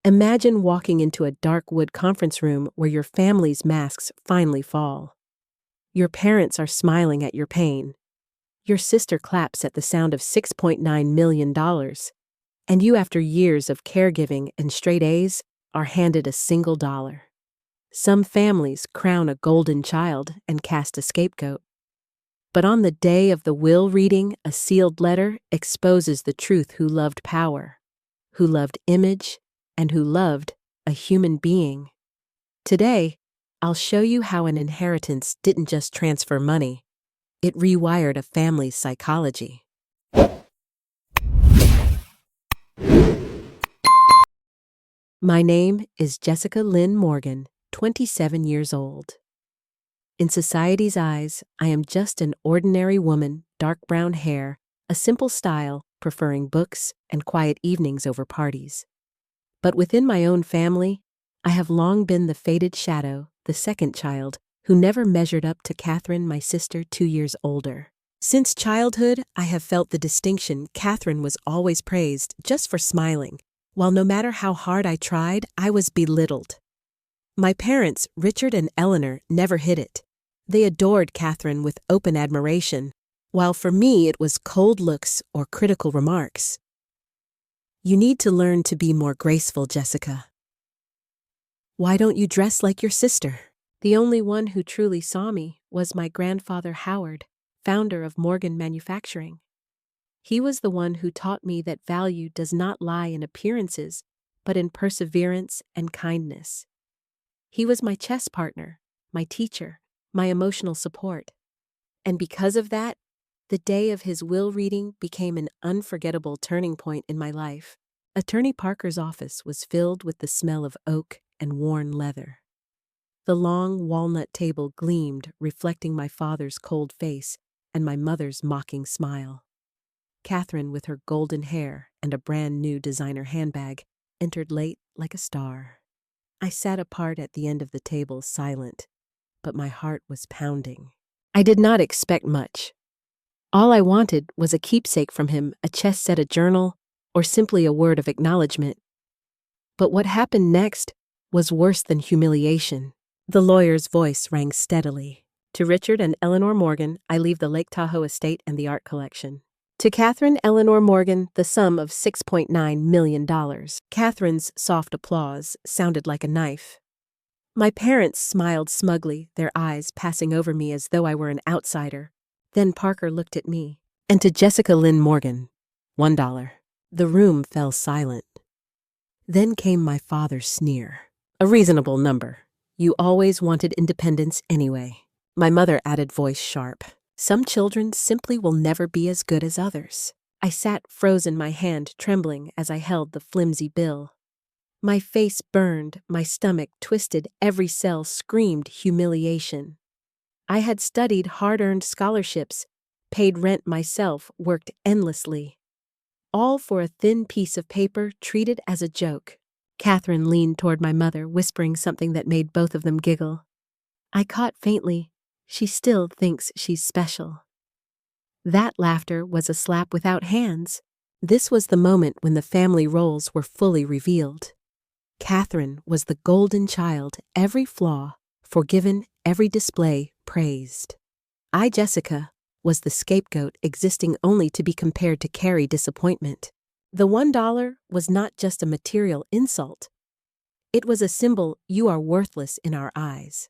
Imagine walking into a dark wood conference room where your family's masks finally fall. Your parents are smiling at your pain. Your sister claps at the sound of $6.9 million. And you, after years of caregiving and straight A's, are handed a single dollar. Some families crown a golden child and cast a scapegoat. But on the day of the will reading, a sealed letter exposes the truth: who loved power, who loved image, and who loved a human being. Today, I'll show you how an inheritance didn't just transfer money, it rewired a family's psychology. My name is Jessica Lynn Morgan, 27 years old. In society's eyes, I am just an ordinary woman, dark brown hair, a simple style, preferring books and quiet evenings over parties. But within my own family, I have long been the faded shadow, the second child, who never measured up to Catherine, my sister 2 years older. Since childhood, I have felt the distinction. Catherine was always praised just for smiling, while no matter how hard I tried, I was belittled. My parents, Richard and Eleanor, never hid it. They adored Catherine with open admiration, while for me it was cold looks or critical remarks. You need to learn to be more graceful, Jessica. Why don't you dress like your sister? The only one who truly saw me was my grandfather Howard, founder of Morgan Manufacturing. He was the one who taught me that value does not lie in appearances, but in perseverance and kindness. He was my chess partner, my teacher, my emotional support. And because of that, the day of his will reading became an unforgettable turning point in my life. Attorney Parker's office was filled with the smell of oak and worn leather. The long walnut table gleamed, reflecting my father's cold face and my mother's mocking smile. Catherine, with her golden hair and a brand new designer handbag, entered late like a star. I sat apart at the end of the table, silent, but my heart was pounding. I did not expect much. All I wanted was a keepsake from him, a chess set, a journal, or simply a word of acknowledgement. But what happened next was worse than humiliation. The lawyer's voice rang steadily. To Richard and Eleanor Morgan, I leave the Lake Tahoe estate and the art collection. To Catherine Eleanor Morgan, the sum of $6.9 million. Catherine's soft applause sounded like a knife. My parents smiled smugly, their eyes passing over me as though I were an outsider. Then Parker looked at me. And to Jessica Lynn Morgan, $1. The room fell silent. Then came my father's sneer. A reasonable number. You always wanted independence anyway. My mother added, voice sharp. Some children simply will never be as good as others. I sat frozen, my hand trembling as I held the flimsy bill. My face burned, my stomach twisted, every cell screamed humiliation. I had studied hard-earned scholarships, paid rent myself, worked endlessly. All for a thin piece of paper treated as a joke. Catherine leaned toward my mother, whispering something that made both of them giggle. I caught faintly, she still thinks she's special. That laughter was a slap without hands. This was the moment when the family roles were fully revealed. Catherine was the golden child, every flaw forgiven, every display praised. I, Jessica, was the scapegoat, existing only to be compared to carry disappointment. The $1 was not just a material insult. It was a symbol: you are worthless in our eyes.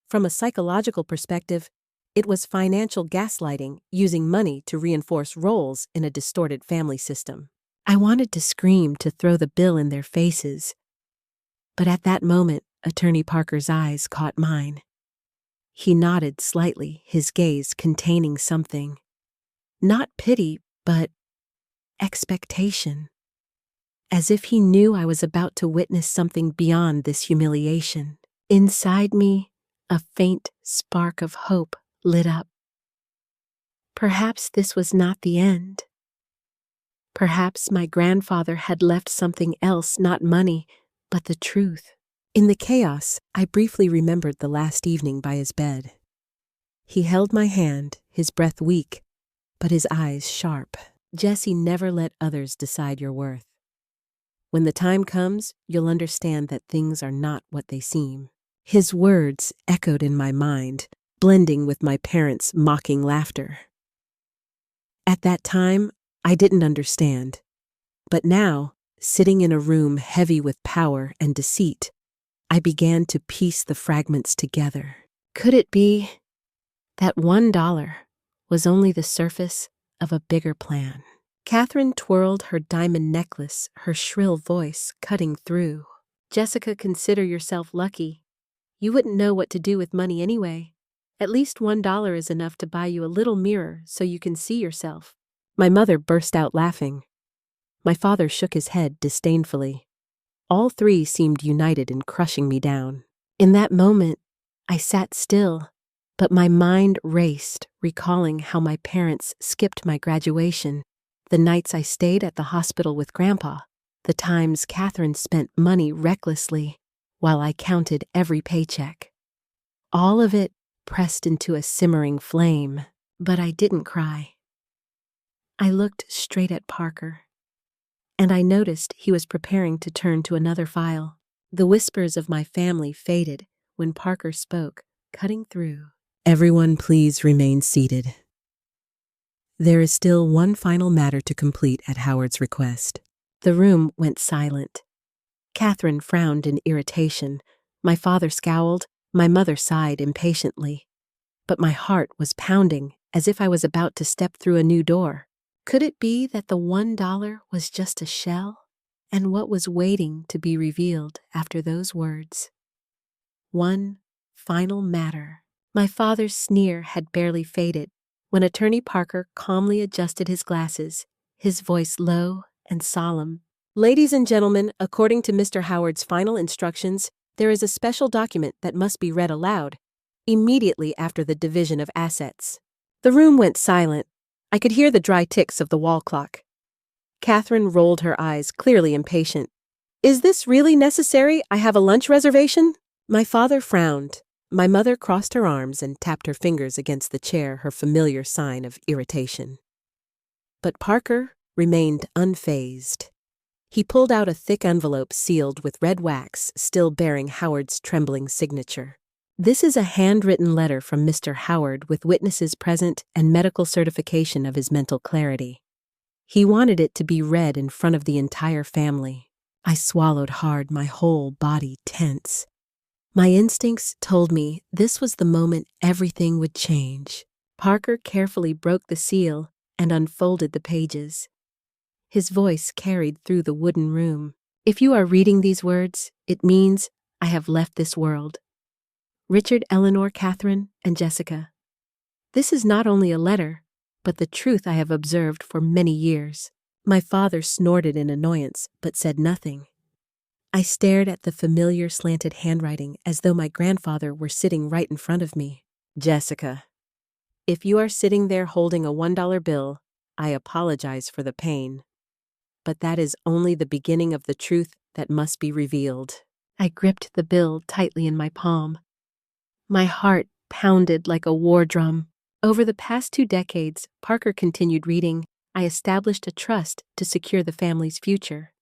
From a psychological perspective, it was financial gaslighting, using money to reinforce roles in a distorted family system. I wanted to scream, to throw the bill in their faces. But at that moment, Attorney Parker's eyes caught mine. He nodded slightly, his gaze containing something. Not pity, but expectation. As if he knew I was about to witness something beyond this humiliation. Inside me, a faint spark of hope lit up. Perhaps this was not the end. Perhaps my grandfather had left something else, not money, but the truth. In the chaos, I briefly remembered the last evening by his bed. He held my hand, his breath weak, but his eyes sharp. Jessie, never let others decide your worth. When the time comes, you'll understand that things are not what they seem." His words echoed in my mind, blending with my parents' mocking laughter. At that time, I didn't understand. But now, sitting in a room heavy with power and deceit, I began to piece the fragments together. Could it be that $1 was only the surface of a bigger plan? Catherine twirled her diamond necklace, her shrill voice cutting through. "Jessica, consider yourself lucky. You wouldn't know what to do with money anyway. At least $1 is enough to buy you a little mirror so you can see yourself." My mother burst out laughing. My father shook his head disdainfully. All three seemed united in crushing me down. In that moment, I sat still, but my mind raced, recalling how my parents skipped my graduation, the nights I stayed at the hospital with Grandpa, the times Catherine spent money recklessly while I counted every paycheck. All of it pressed into a simmering flame, but I didn't cry. I looked straight at Parker, and I noticed he was preparing to turn to another file. The whispers of my family faded when Parker spoke, cutting through. "Everyone please remain seated. There is still one final matter to complete at Howard's request." The room went silent. Catherine frowned in irritation. My father scowled. My mother sighed impatiently. But my heart was pounding as if I was about to step through a new door. Could it be that the $1 was just a shell? And what was waiting to be revealed after those words? One final matter. My father's sneer had barely faded when Attorney Parker calmly adjusted his glasses, his voice low and solemn. "Ladies and gentlemen, according to Mr. Howard's final instructions, there is a special document that must be read aloud immediately after the division of assets." The room went silent. I could hear the dry ticks of the wall clock. Catherine rolled her eyes, clearly impatient. "Is this really necessary? I have a lunch reservation." My father frowned. My mother crossed her arms and tapped her fingers against the chair, her familiar sign of irritation. But Parker remained unfazed. He pulled out a thick envelope sealed with red wax, still bearing Howard's trembling signature. "This is a handwritten letter from Mr. Howard with witnesses present and medical certification of his mental clarity. He wanted it to be read in front of the entire family." I swallowed hard, my whole body tense. My instincts told me this was the moment everything would change. Parker carefully broke the seal and unfolded the pages. His voice carried through the wooden room. "If you are reading these words, it means I have left this world. Richard, Eleanor, Catherine, and Jessica. This is not only a letter, but the truth I have observed for many years." My father snorted in annoyance, but said nothing. I stared at the familiar slanted handwriting as though my grandfather were sitting right in front of me. "Jessica, if you are sitting there holding a $1 bill, I apologize for the pain. But that is only the beginning of the truth that must be revealed." I gripped the bill tightly in my palm. My heart pounded like a war drum. "Over the past 2 decades," Parker continued reading, "I established a trust to secure the family's future.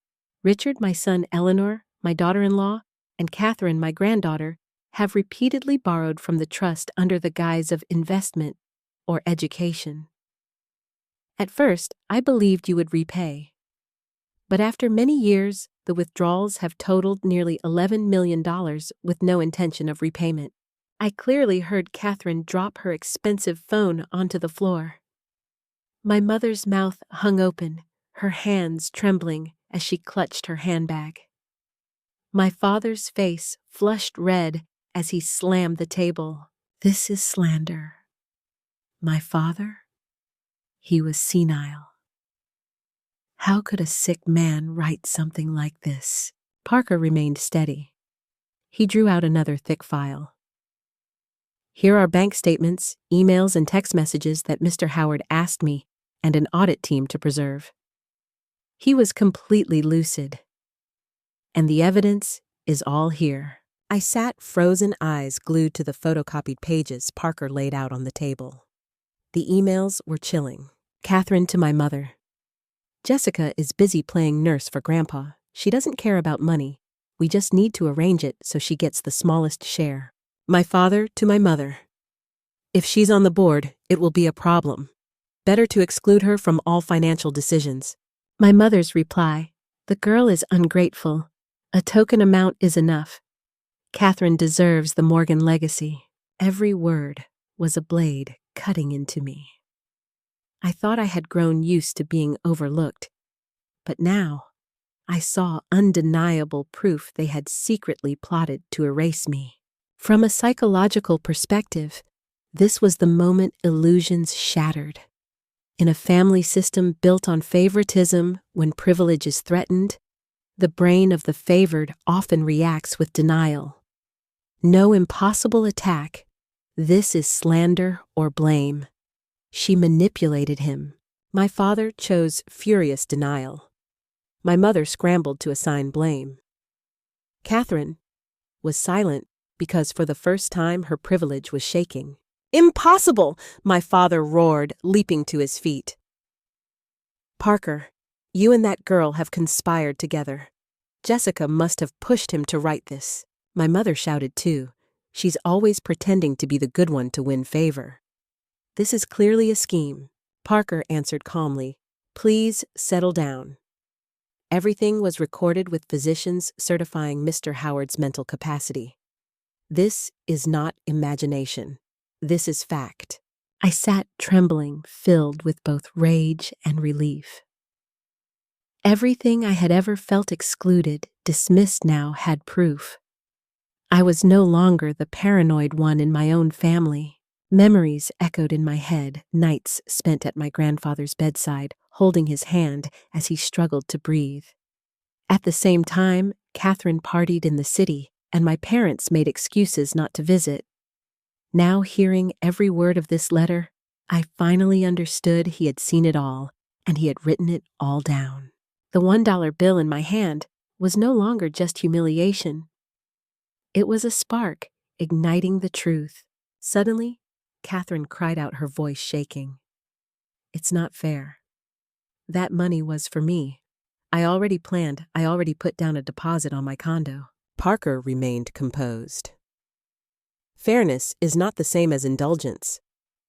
Richard, my son Eleanor, my daughter-in-law, and Catherine, my granddaughter, have repeatedly borrowed from the trust under the guise of investment or education. At first, I believed you would repay. But after many years, the withdrawals have totaled nearly $11 million with no intention of repayment." I clearly heard Catherine drop her expensive phone onto the floor. My mother's mouth hung open, her hands trembling as she clutched her handbag. My father's face flushed red as he slammed the table. This is slander. My father? He was senile. How could a sick man write something like this? Parker remained steady. He drew out another thick file. "Here are bank statements, emails, and text messages that Mr. Howard asked me and an audit team to preserve." He was completely lucid. "And the evidence is all here." I sat, frozen eyes glued to the photocopied pages Parker laid out on the table. The emails were chilling. Catherine to my mother. "Jessica is busy playing nurse for Grandpa. She doesn't care about money. We just need to arrange it so she gets the smallest share. My father to my mother. If she's on the board, it will be a problem. Better to exclude her from all financial decisions. My mother's reply, the girl is ungrateful. A token amount is enough. Catherine deserves the Morgan legacy. Every word was a blade cutting into me. I thought I had grown used to being overlooked, but now I saw undeniable proof they had secretly plotted to erase me. From a psychological perspective, this was the moment illusions shattered. In a family system built on favoritism, when privilege is threatened, the brain of the favored often reacts with denial. No impossible attack. This is slander or blame. She manipulated him. My father chose furious denial. My mother scrambled to assign blame. Catherine was silent because for the first time her privilege was shaking. Impossible! My father roared, leaping to his feet. Parker, you and that girl have conspired together. Jessica must have pushed him to write this. My mother shouted too. She's always pretending to be the good one to win favor. This is clearly a scheme. Parker answered calmly. Please settle down. Everything was recorded with physicians certifying Mr. Howard's mental capacity. This is not imagination. This is fact. I sat trembling, filled with both rage and relief. Everything I had ever felt excluded, dismissed now, had proof. I was no longer the paranoid one in my own family. Memories echoed in my head, nights spent at my grandfather's bedside, holding his hand as he struggled to breathe. At the same time, Catherine partied in the city, and my parents made excuses not to visit. Now, hearing every word of this letter, I finally understood he had seen it all, and he had written it all down. The $1 bill in my hand was no longer just humiliation. It was a spark, igniting the truth. Suddenly, Catherine cried out, her voice shaking. It's not fair. That money was for me. I already put down a deposit on my condo. Parker remained composed. Fairness is not the same as indulgence.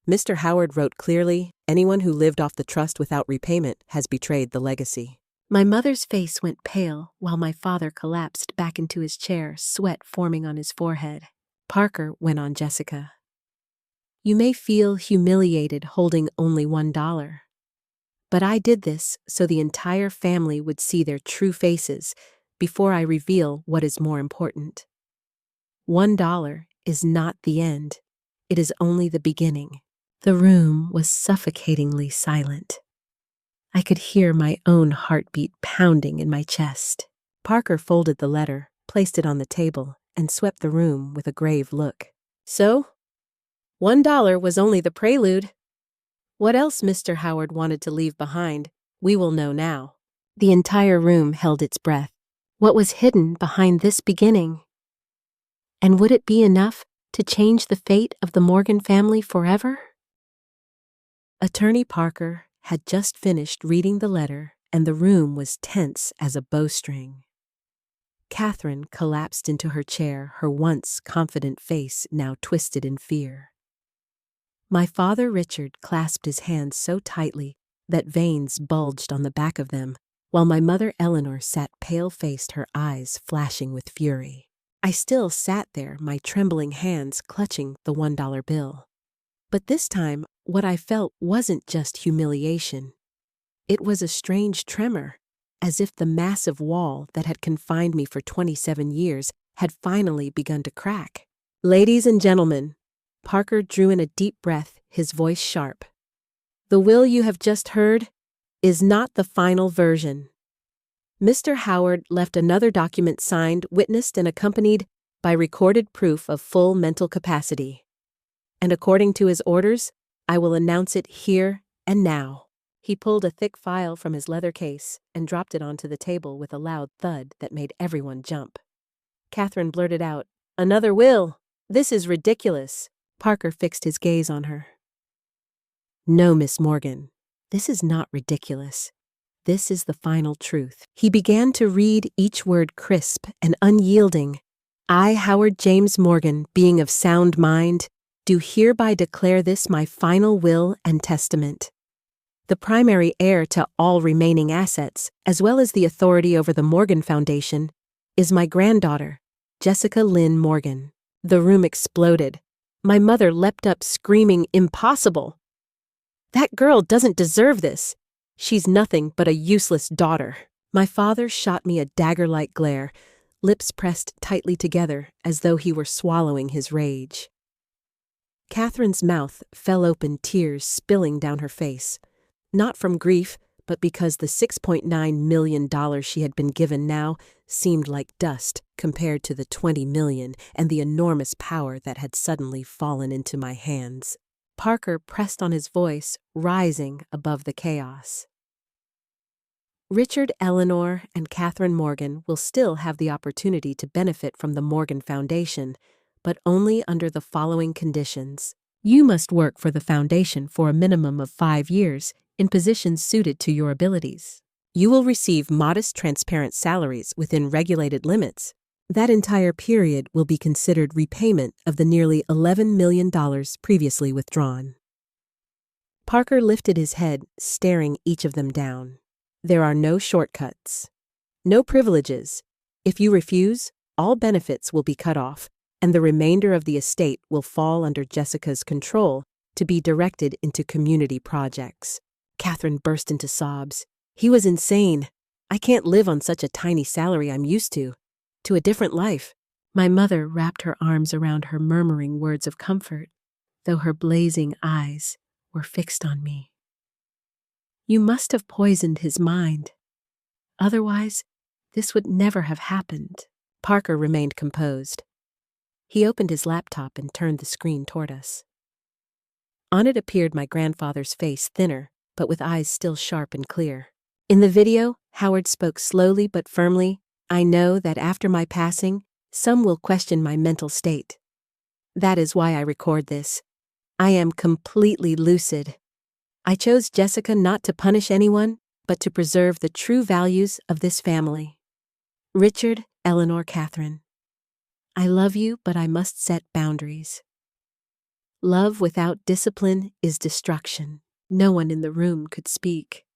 Mr. Howard wrote clearly, anyone who lived off the trust without repayment has betrayed the legacy. My mother's face went pale while my father collapsed back into his chair, sweat forming on his forehead. Parker went on Jessica. You may feel humiliated holding only $1. But I did this so the entire family would see their true faces before I reveal what is more important. $1 is not the end. It is only the beginning. The room was suffocatingly silent. I could hear my own heartbeat pounding in my chest. Parker folded the letter, placed it on the table, and swept the room with a grave look. So, $1 was only the prelude. What else Mr. Howard wanted to leave behind, we will know now. The entire room held its breath. What was hidden behind this beginning? And would it be enough to change the fate of the Morgan family forever? Attorney Parker had just finished reading the letter, and the room was tense as a bowstring. Catherine collapsed into her chair, her once confident face now twisted in fear. My father Richard clasped his hands so tightly that veins bulged on the back of them, while my mother Eleanor sat pale-faced, her eyes flashing with fury. I still sat there, my trembling hands clutching the $1 bill. But this time, what I felt wasn't just humiliation. It was a strange tremor, as if the massive wall that had confined me for 27 years had finally begun to crack. Ladies and gentlemen, Parker drew in a deep breath, his voice sharp. The will you have just heard is not the final version. Mr. Howard left another document signed, witnessed, and accompanied by recorded proof of full mental capacity. And according to his orders, I will announce it here and now. He pulled a thick file from his leather case and dropped it onto the table with a loud thud that made everyone jump. Catherine blurted out, "Another will! This is ridiculous!" Parker fixed his gaze on her. "No, Miss Morgan, this is not ridiculous. This is the final truth. He began to read each word crisp and unyielding. I, Howard James Morgan, being of sound mind, do hereby declare this my final will and testament. The primary heir to all remaining assets, as well as the authority over the Morgan Foundation, is my granddaughter, Jessica Lynn Morgan. The room exploded. My mother leapt up screaming, "Impossible! That girl doesn't deserve this. She's nothing but a useless daughter." My father shot me a dagger-like glare, lips pressed tightly together as though he were swallowing his rage. Catherine's mouth fell open, tears spilling down her face, not from grief, but because the $6.9 million she had been given now seemed like dust compared to the $20 million and the enormous power that had suddenly fallen into my hands. Parker pressed on his voice, rising above the chaos. Richard, Eleanor, and Catherine Morgan will still have the opportunity to benefit from the Morgan Foundation, but only under the following conditions. You must work for the foundation for a minimum of 5 years in positions suited to your abilities. You will receive modest, transparent salaries within regulated limits. That entire period will be considered repayment of the nearly $11 million previously withdrawn. Parker lifted his head, staring each of them down. There are no shortcuts. No privileges. If you refuse, all benefits will be cut off, and the remainder of the estate will fall under Jessica's control to be directed into community projects. Catherine burst into sobs. He was insane. I can't live on such a tiny salary I'm used to a different life. My mother wrapped her arms around her, murmuring words of comfort, though her blazing eyes were fixed on me. You must have poisoned his mind. Otherwise, this would never have happened. Parker remained composed. He opened his laptop and turned the screen toward us. On it appeared my grandfather's face, thinner, but with eyes still sharp and clear. In the video, Howard spoke slowly but firmly. I know that after my passing, some will question my mental state. That is why I record this. I am completely lucid. I chose Jessica not to punish anyone, but to preserve the true values of this family. Richard, Eleanor, Catherine. I love you, but I must set boundaries. Love without discipline is destruction. No one in the room could speak.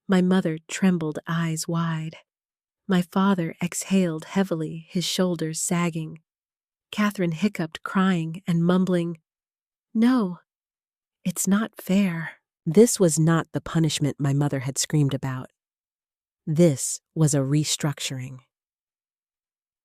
My mother trembled, eyes wide. My father exhaled heavily, his shoulders sagging. Catherine hiccuped, crying and mumbling, "No, it's not fair." This was not the punishment my mother had screamed about. This was a restructuring.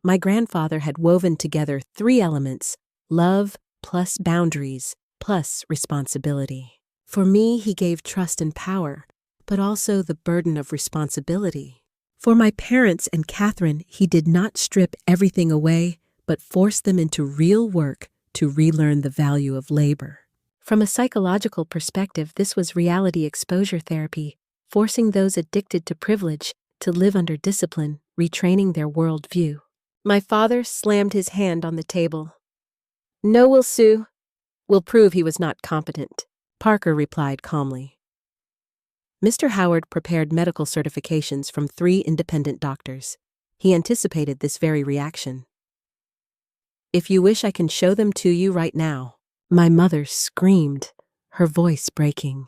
My grandfather had woven together 3 elements: love plus boundaries plus responsibility. For me, he gave trust and power, but also the burden of responsibility. For my parents and Catherine, he did not strip everything away, but forced them into real work to relearn the value of labor. From a psychological perspective, this was reality exposure therapy, forcing those addicted to privilege to live under discipline, retraining their worldview. My father slammed his hand on the table. "No, will sue. We'll prove he was not competent," Parker replied calmly. Mr. Howard prepared medical certifications from 3 independent doctors. He anticipated this very reaction. "If you wish, I can show them to you right now." My mother screamed, her voice breaking.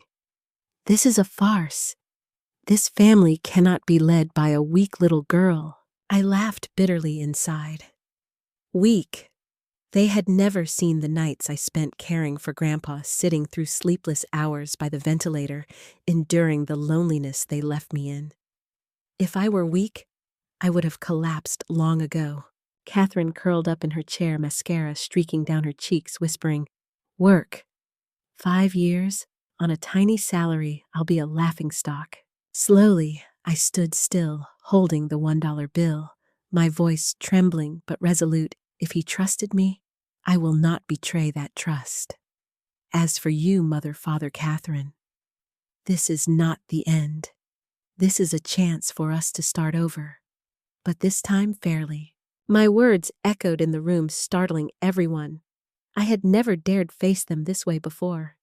"This is a farce. This family cannot be led by a weak little girl." I laughed bitterly inside. Weak. They had never seen the nights I spent caring for Grandpa, sitting through sleepless hours by the ventilator, enduring the loneliness they left me in. If I were weak, I would have collapsed long ago. Catherine curled up in her chair, mascara streaking down her cheeks, whispering, "Work. 5 years, on a tiny salary, I'll be a laughingstock." Slowly, I stood still, holding the $1 bill, my voice trembling but resolute. If he trusted me, I will not betray that trust. As for you, Mother, Father, Catherine, this is not the end. This is a chance for us to start over, but this time fairly. My words echoed in the room, startling everyone. I had never dared face them this way before.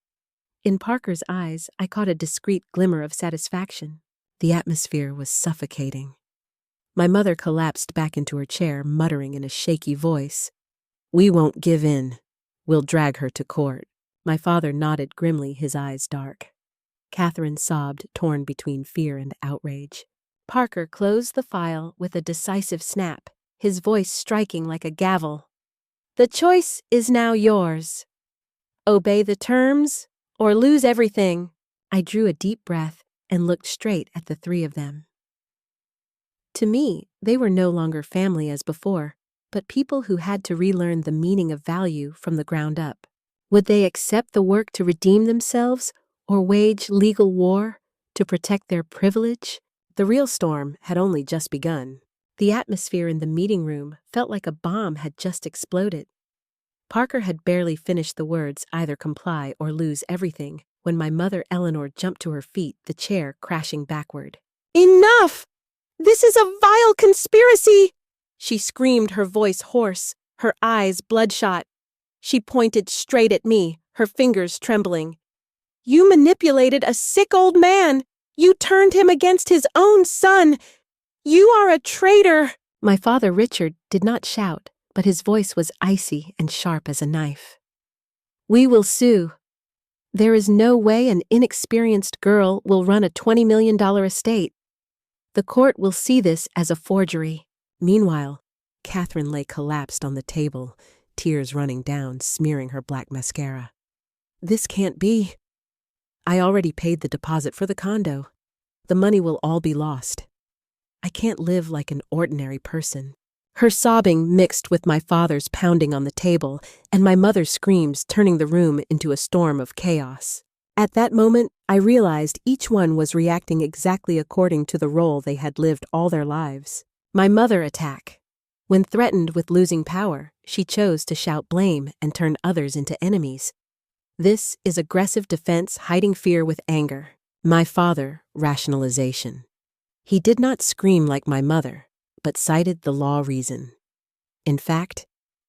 In Parker's eyes, I caught a discreet glimmer of satisfaction. The atmosphere was suffocating. My mother collapsed back into her chair, muttering in a shaky voice, "We won't give in. We'll drag her to court." My father nodded grimly, his eyes dark. Catherine sobbed, torn between fear and outrage. Parker closed the file with a decisive snap, his voice striking like a gavel. "The choice is now yours. Obey the terms or lose everything." I drew a deep breath and looked straight at the three of them. To me, they were no longer family as before, but people who had to relearn the meaning of value from the ground up. Would they accept the work to redeem themselves or wage legal war to protect their privilege? The real storm had only just begun. The atmosphere in the meeting room felt like a bomb had just exploded. Parker had barely finished the words, "either comply or lose everything," when my mother Eleanor jumped to her feet, the chair crashing backward. "Enough! This is a vile conspiracy!" She screamed, her voice hoarse, her eyes bloodshot. She pointed straight at me, her fingers trembling. "You manipulated a sick old man! You turned him against his own son! You are a traitor!" My father Richard did not shout, but his voice was icy and sharp as a knife. "We will sue. There is no way an inexperienced girl will run a $20 million estate. The court will see this as a forgery." Meanwhile, Catherine lay collapsed on the table, tears running down, smearing her black mascara. "This can't be. I already paid the deposit for the condo. The money will all be lost. I can't live like an ordinary person." Her sobbing mixed with my father's pounding on the table and my mother's screams, turning the room into a storm of chaos. At that moment, I realized each one was reacting exactly according to the role they had lived all their lives. My mother attack. When threatened with losing power, she chose to shout blame and turn others into enemies. This is aggressive defense hiding fear with anger. My father, rationalization. He did not scream like my mother, but cited the law reason. In fact,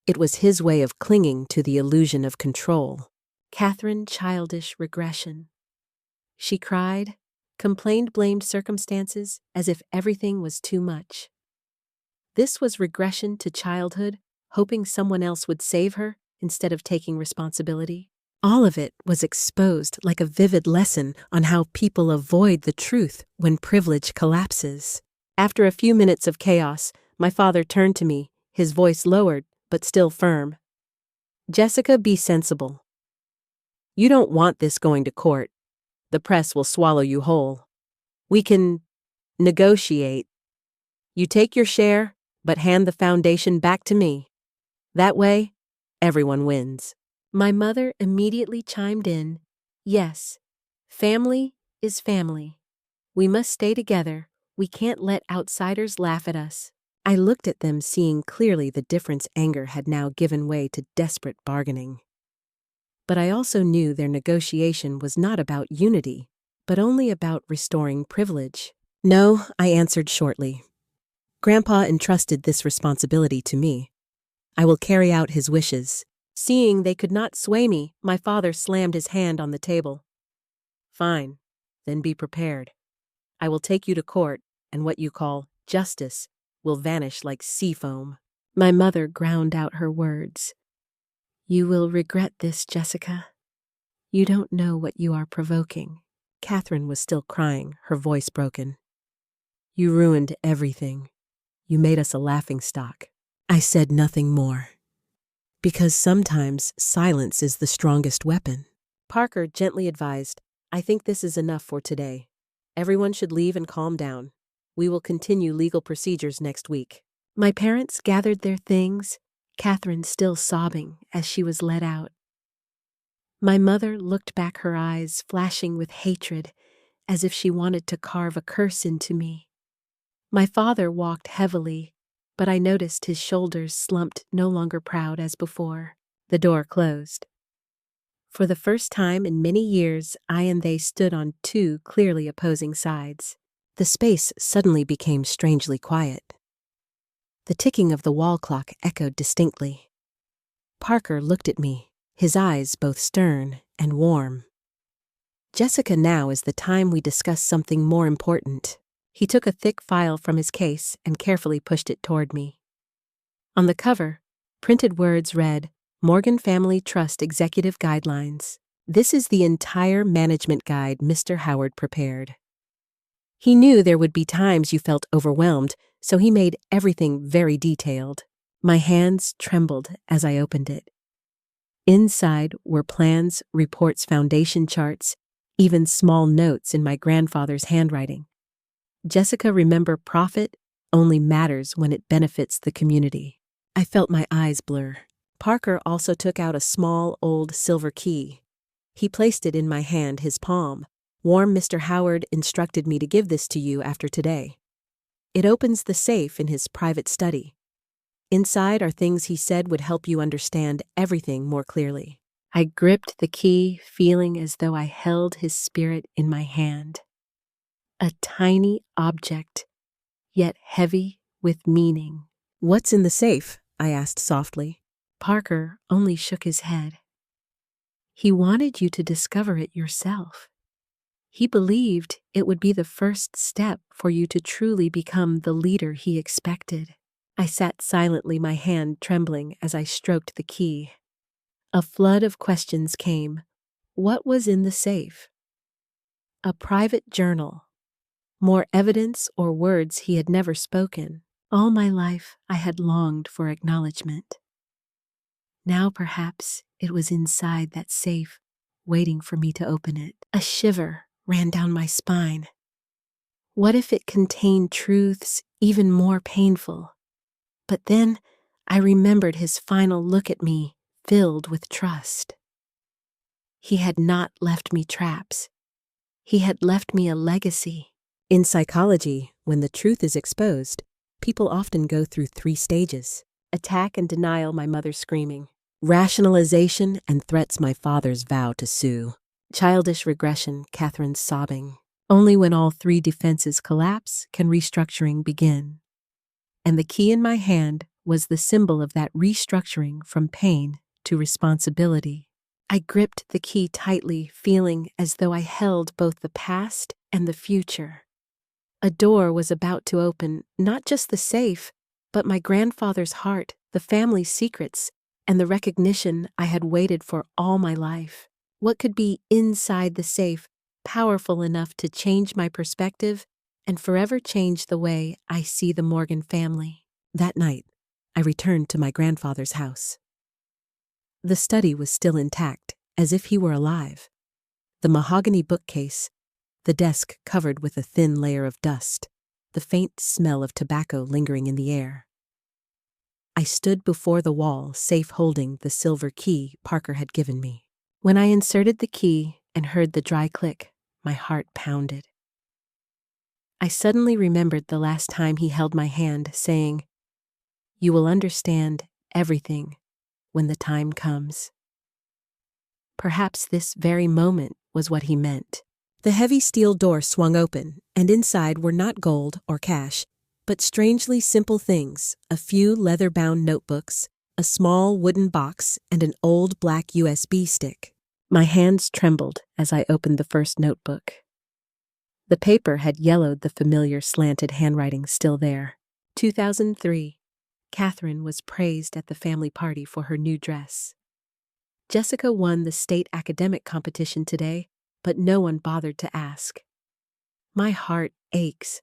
it was his way of clinging to the illusion of control. Catherine, childish regression. She cried, complained, blamed circumstances as if everything was too much. This was regression to childhood, hoping someone else would save her instead of taking responsibility. All of it was exposed like a vivid lesson on how people avoid the truth when privilege collapses. After a few minutes of chaos, my father turned to me, his voice lowered but still firm. "Jessica, be sensible. You don't want this going to court. The press will swallow you whole. We can negotiate. You take your share, but hand the foundation back to me. That way, everyone wins." My mother immediately chimed in, "Yes, family is family. We must stay together. We can't let outsiders laugh at us." I looked at them, seeing clearly the difference. Anger had now given way to desperate bargaining. But I also knew their negotiation was not about unity, but only about restoring privilege. "No," I answered shortly. "Grandpa entrusted this responsibility to me. I will carry out his wishes." Seeing they could not sway me, my father slammed his hand on the table. "Fine, then be prepared. I will take you to court, and what you call justice will vanish like sea foam." My mother ground out her words. "You will regret this, Jessica. You don't know what you are provoking." Catherine was still crying, her voice broken. "You ruined everything. You made us a laughingstock." I said nothing more. Because sometimes silence is the strongest weapon. Parker gently advised, "I think this is enough for today. Everyone should leave and calm down. We will continue legal procedures next week." My parents gathered their things, Catherine still sobbing as she was led out. My mother looked back, her eyes flashing with hatred, as if she wanted to carve a curse into me. My father walked heavily, but I noticed his shoulders slumped, no longer proud as before. The door closed. For the first time in many years, I and they stood on two clearly opposing sides. The space suddenly became strangely quiet. The ticking of the wall clock echoed distinctly. Parker looked at me, his eyes both stern and warm. Jessica, now is the time we discuss something more important. He took a thick file from his case and carefully pushed it toward me. On the cover, printed words read, Morgan Family Trust Executive Guidelines. This is the entire management guide Mr. Howard prepared. He knew there would be times you felt overwhelmed, so he made everything very detailed. My hands trembled as I opened it. Inside were plans, reports, foundation charts, even small notes in my grandfather's handwriting. Jessica, remember, profit only matters when it benefits the community. I felt my eyes blur. Parker also took out a small, old silver key. He placed it in my hand, his palm. Warm Mr. Howard instructed me to give this to you after today. It opens the safe in his private study. Inside are things he said would help you understand everything more clearly. I gripped the key, feeling as though I held his spirit in my hand. A tiny object, yet heavy with meaning. What's in the safe? I asked softly. Parker only shook his head. He wanted you to discover it yourself. He believed it would be the first step for you to truly become the leader he expected. I sat silently, my hand trembling as I stroked the key. A flood of questions came. What was in the safe? A private journal. More evidence or words he had never spoken. All my life I had longed for acknowledgement. Now perhaps it was inside that safe, waiting for me to open it. A shiver ran down my spine. What if it contained truths even more painful? But then I remembered his final look at me, filled with trust. He had not left me traps. He had left me a legacy. In psychology, when the truth is exposed, people often go through 3 stages. Attack and denial, my mother screaming. Rationalization and threats, my father's vow to sue. Childish regression, Catherine's sobbing. Only when all 3 defenses collapse can restructuring begin. And the key in my hand was the symbol of that restructuring from pain to responsibility. I gripped the key tightly, feeling as though I held both the past and the future. A door was about to open, not just the safe, but my grandfather's heart, the family's secrets, and the recognition I had waited for all my life. What could be inside the safe, powerful enough to change my perspective and forever change the way I see the Morgan family? That night, I returned to my grandfather's house. The study was still intact, as if he were alive. The mahogany bookcase, the desk covered with a thin layer of dust, the faint smell of tobacco lingering in the air. I stood before the wall, safe holding the silver key Parker had given me. When I inserted the key and heard the dry click, my heart pounded. I suddenly remembered the last time he held my hand, saying, "You will understand everything when the time comes." Perhaps this very moment was what he meant. The heavy steel door swung open, and inside were not gold or cash, but strangely simple things: a few leather-bound notebooks, a small wooden box, and an old black USB stick. My hands trembled as I opened the first notebook. The paper had yellowed, the familiar slanted handwriting still there. 2003. Catherine was praised at the family party for her new dress. Jessica won the state academic competition today, but no one bothered to ask. My heart aches.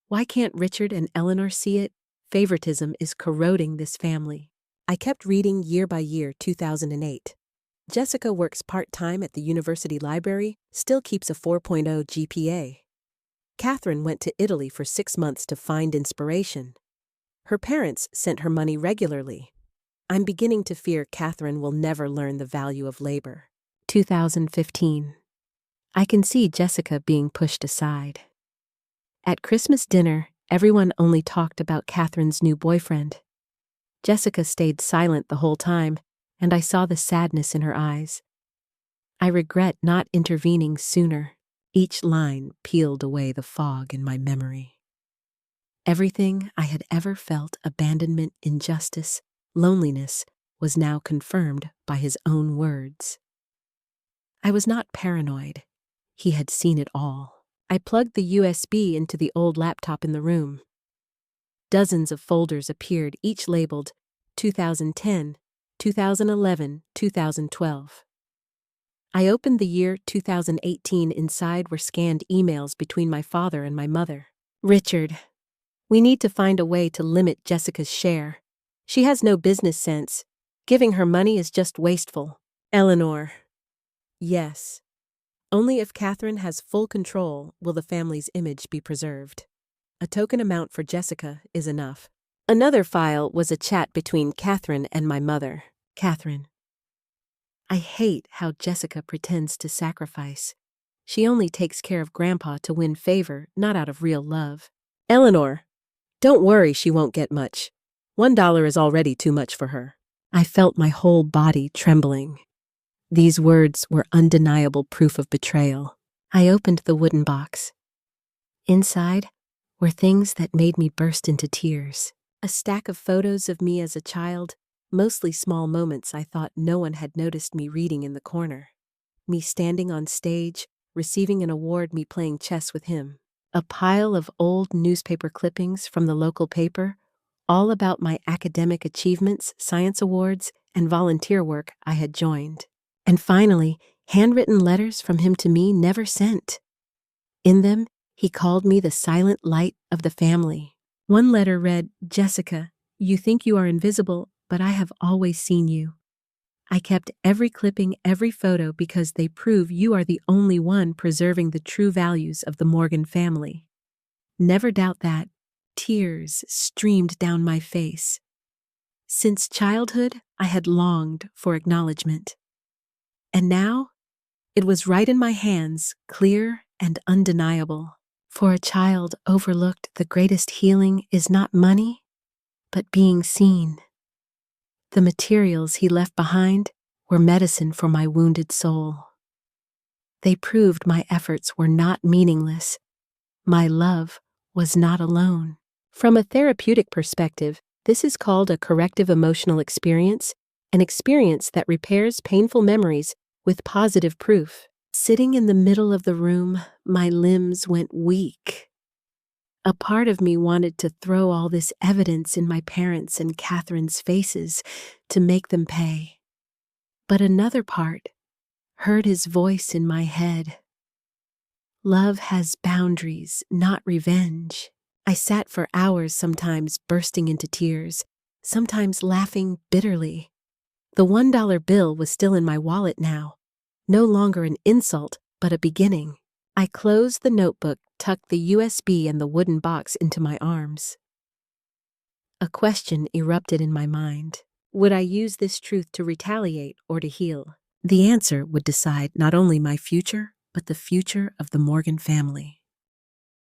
Why can't Richard and Eleanor see it? Favoritism is corroding this family. I kept reading year by year. 2008. Jessica works part-time at the university library, still keeps a 4.0 GPA. Catherine went to Italy for 6 months to find inspiration. Her parents sent her money regularly. I'm beginning to fear Catherine will never learn the value of labor. 2015. I can see Jessica being pushed aside. At Christmas dinner, everyone only talked about Catherine's new boyfriend. Jessica stayed silent the whole time, and I saw the sadness in her eyes. I regret not intervening sooner. Each line peeled away the fog in my memory. Everything I had ever felt, abandonment, injustice, loneliness, was now confirmed by his own words. I was not paranoid. He had seen it all. I plugged the USB into the old laptop in the room. Dozens of folders appeared, each labeled 2010, 2011, 2012. I opened the year 2018. Inside were scanned emails between my father and my mother. "Richard, we need to find a way to limit Jessica's share. She has no business sense. Giving her money is just wasteful." Eleanor. "Yes. Only if Catherine has full control will the family's image be preserved. A token amount for Jessica is enough." Another file was a chat between Catherine and my mother. Catherine: "I hate how Jessica pretends to sacrifice. She only takes care of Grandpa to win favor, not out of real love." Eleanor: "Don't worry, she won't get much. $1 is already too much for her." I felt my whole body trembling. These words were undeniable proof of betrayal. I opened the wooden box. Inside were things that made me burst into tears. A stack of photos of me as a child, mostly small moments I thought no one had noticed me reading in the corner. Me standing on stage, receiving an award, me playing chess with him. A pile of old newspaper clippings from the local paper, all about my academic achievements, science awards, and volunteer work I had joined. And finally, handwritten letters from him to me, never sent. In them, he called me the silent light of the family. One letter read, "Jessica, you think you are invisible, but I have always seen you. I kept every clipping, every photo, because they prove you are the only one preserving the true values of the Morgan family. Never doubt that." Tears streamed down my face. Since childhood, I had longed for acknowledgement. And now, it was right in my hands, clear and undeniable. For a child overlooked, the greatest healing is not money, but being seen. The materials he left behind were medicine for my wounded soul. They proved my efforts were not meaningless. My love was not alone. From a therapeutic perspective, this is called a corrective emotional experience, an experience that repairs painful memories with positive proof. Sitting in the middle of the room, my limbs went weak. A part of me wanted to throw all this evidence in my parents' and Catherine's faces to make them pay. But another part heard his voice in my head. Love has boundaries, not revenge. I sat for hours, sometimes bursting into tears, sometimes laughing bitterly. The $1 bill was still in my wallet now, no longer an insult, but a beginning. I closed the notebook, tucked the USB and the wooden box into my arms. A question erupted in my mind. Would I use this truth to retaliate or to heal? The answer would decide not only my future, but the future of the Morgan family.